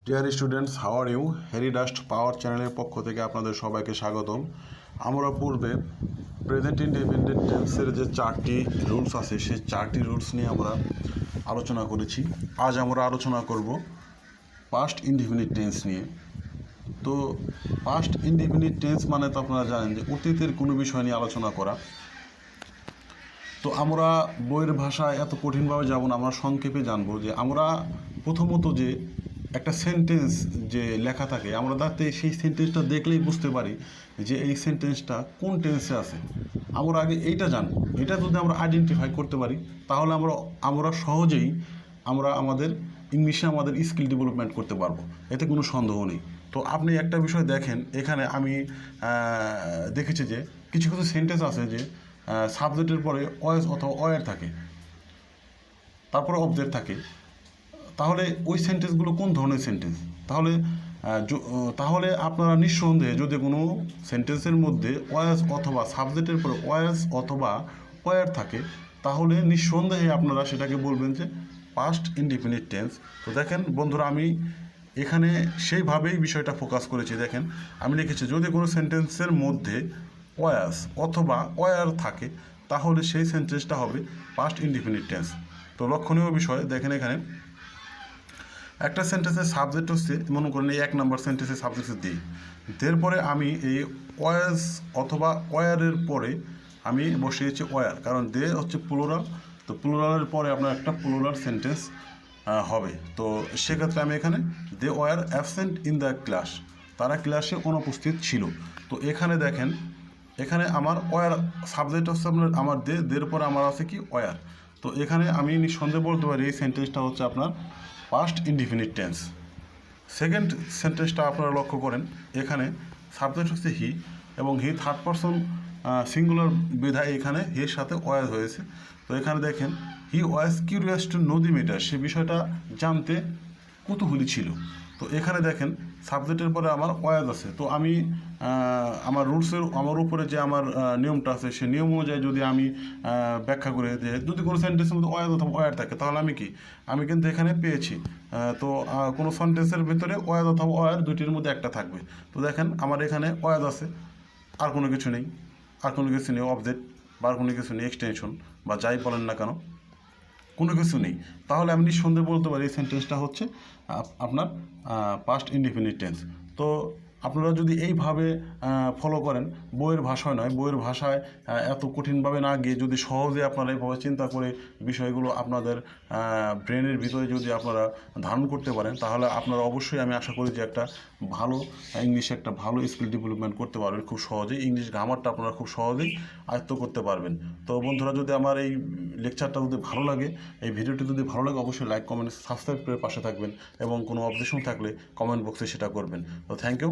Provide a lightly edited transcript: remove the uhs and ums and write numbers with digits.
Deer students, how are you? হেরিডাস্ট power চ্যানেলের পক্ষ থেকে আপনাদের সবাইকে স্বাগতম। আমরা পূর্বে প্রেজেন্ট ইনডিপেন্ডেন্ট টেন্সের যে 4টি রুলস আছে সেই 4টি রুলস নিয়ে আমরা আলোচনা করেছি। আজ আমরা আলোচনা করব পাস্ট ইনডিফিনিট টেন্স নিয়ে। তো পাস্ট ইনডিফিনিট টেন্স মানে তো আপনারা জানেন যে অতীতের কোনো বিষয় নিয়ে আলোচনা করা। তো আমরা বইয়ের ভাষায় এত কঠিনভাবে যাব না, আমরা সংক্ষেপে জানবো যে আমরা প্রথমত যে একটা সেন্টেন্স যে লেখা থাকে আমরা তাতে সেই সেন্টেন্সটা দেখলেই বুঝতে পারি যে এই সেন্টেন্সটা কোন টেন্সে আছে। আমরা আগে এইটা জানবো, এটা যদি আমরা আইডেন্টিফাই করতে পারি তাহলে আমরা সহজেই আমাদের ইংলিশে আমাদের স্কিল ডেভেলপমেন্ট করতে পারবো, এতে কোনো সন্দেহ নেই। তো আপনি একটা বিষয় দেখেন, এখানে আমি দেখেছি যে কিছু কিছু সেন্টেন্স আছে যে সাবজেক্টের পরে ওয়াজ অথবা ওয়ার থাকে, তারপরে অবজেক্ট থাকে। তাহলে ওই সেন্টেন্সগুলো কোন ধরনের সেন্টেন্স? তাহলে আপনারা নিঃসন্দেহে যদি কোনো সেন্টেন্সের মধ্যে ওয়াজ অথবা সাবজেক্টের পরে ওয়াজ অথবা ওয়ার থাকে তাহলে নিঃসন্দেহে আপনারা সেটাকে বলবেন যে পাস্ট ইনডিফিনিট টেন্স। তো দেখেন বন্ধুরা, আমি এখানে সেইভাবেই বিষয়টা ফোকাস করেছি। দেখেন আমি লিখেছি যদি কোনো সেন্টেন্সের মধ্যে ওয়াজ অথবা ওয়ার থাকে তাহলে সেই সেন্টেন্সটা হবে পাস্ট ইনডিফিনিট টেন্স। তো লক্ষণীয় বিষয় দেখেন, এখানে একটা সেন্টেন্সের সাবজেক্ট হচ্ছে, মনে করেন এই 1 নম্বর সেন্টেন্সের সাবজেক্ট দিই, এরপরে আমি এই ওয়াজ অথবা ওয়ারের পরে আমি বসিয়েছি ওয়ার, কারণ দে হচ্ছে প্লুরাল। তো প্লুরালের পরে আপনার একটা প্লুরাল সেন্টেন্স হবে। তো সেক্ষেত্রে আমি এখানে they were absent in the class, তারা ক্লাসে অনুপস্থিত ছিল। তো এখানে দেখেন, এখানে আমার ওয়ার সাবজেক্ট হচ্ছে আপনার আমার দের পরে আমার আছে কি ওয়ার। তো এখানে আমি নিঃসন্দেহে বলতে পারি এই সেন্টেন্সটা হচ্ছে আপনার পাস্ট ইনডিফিনিট টেন্স। সেকেন্ড সেন্টেন্সটা আপনারা লক্ষ্য করেন, এখানে সাবজেক্ট হচ্ছে হি এবং হি থার্ড পারসন সিঙ্গুলার বিধায় এখানে হির সাথে ওয়াজ হয়েছে। তো এখানে দেখেন he was curious to know the matter, সে বিষয়টা জানতে কৌতূহলী ছিল। তো এখানে দেখেন সাবজেক্টের পরে আমার ওয়াজ আছে। তো আমি আমার রুলসের আমার উপরে যে আমার নিয়মটা আছে সেই নিয়ম অনুযায়ী যদি আমি ব্যাখ্যা করে যে যদি কোনো সেন্টেন্সের মধ্যে ওয়াজ অথবা ওয়ার থাকে তাহলে আমি কিন্তু এখানে পেয়েছি। তো কোনো সেন্টেন্সের ভিতরে ওয়াজ অথবা ওয়ার দুইটির মধ্যে একটা থাকবে। তো দেখেন আমার এখানে ওয়াজ আছে, আর কোনো কিছু নেই, অবজেক্ট বা আর কোনো কিছু নেই, এক্সটেনশন বা যাই বলেন না কেন কোনো কিছু নেই, তাহলে আমি নিঃসন্দেহে বলতে পারি এই সেন্টেন্সটা হচ্ছে আপনার পাস্ট ইনডিফিনিট টেন্স। তো আপনারা যদি এইভাবে ফলো করেন, বইয়ের ভাষায় নয়, বইয়ের ভাষায় এত কঠিনভাবে না গিয়ে যদি সহজে আপনারা এইভাবে চিন্তা করে বিষয়গুলো আপনাদের ব্রেনের ভিতরে যদি আপনারা ধারণ করতে পারেন তাহলে আপনারা অবশ্যই, আমি আশা করি যে একটা ভালো ইংলিশে একটা ভালো স্কিল ডেভেলপমেন্ট করতে পারবেন খুব সহজেই। ইংলিশ গ্রামারটা আপনারা খুব সহজেই আয়ত্ত করতে পারবেন। তো বন্ধুরা, যদি আমার এই লেকচারটা যদি ভালো লাগে, এই ভিডিওটি যদি ভালো লাগে, অবশ্যই লাইক, কমেন্ট, সাবস্ক্রাইব করে পাশে থাকবেন এবং কোনো অবজেকশন থাকলে কমেন্ট বক্সে সেটা করবেন। তো থ্যাংক ইউ।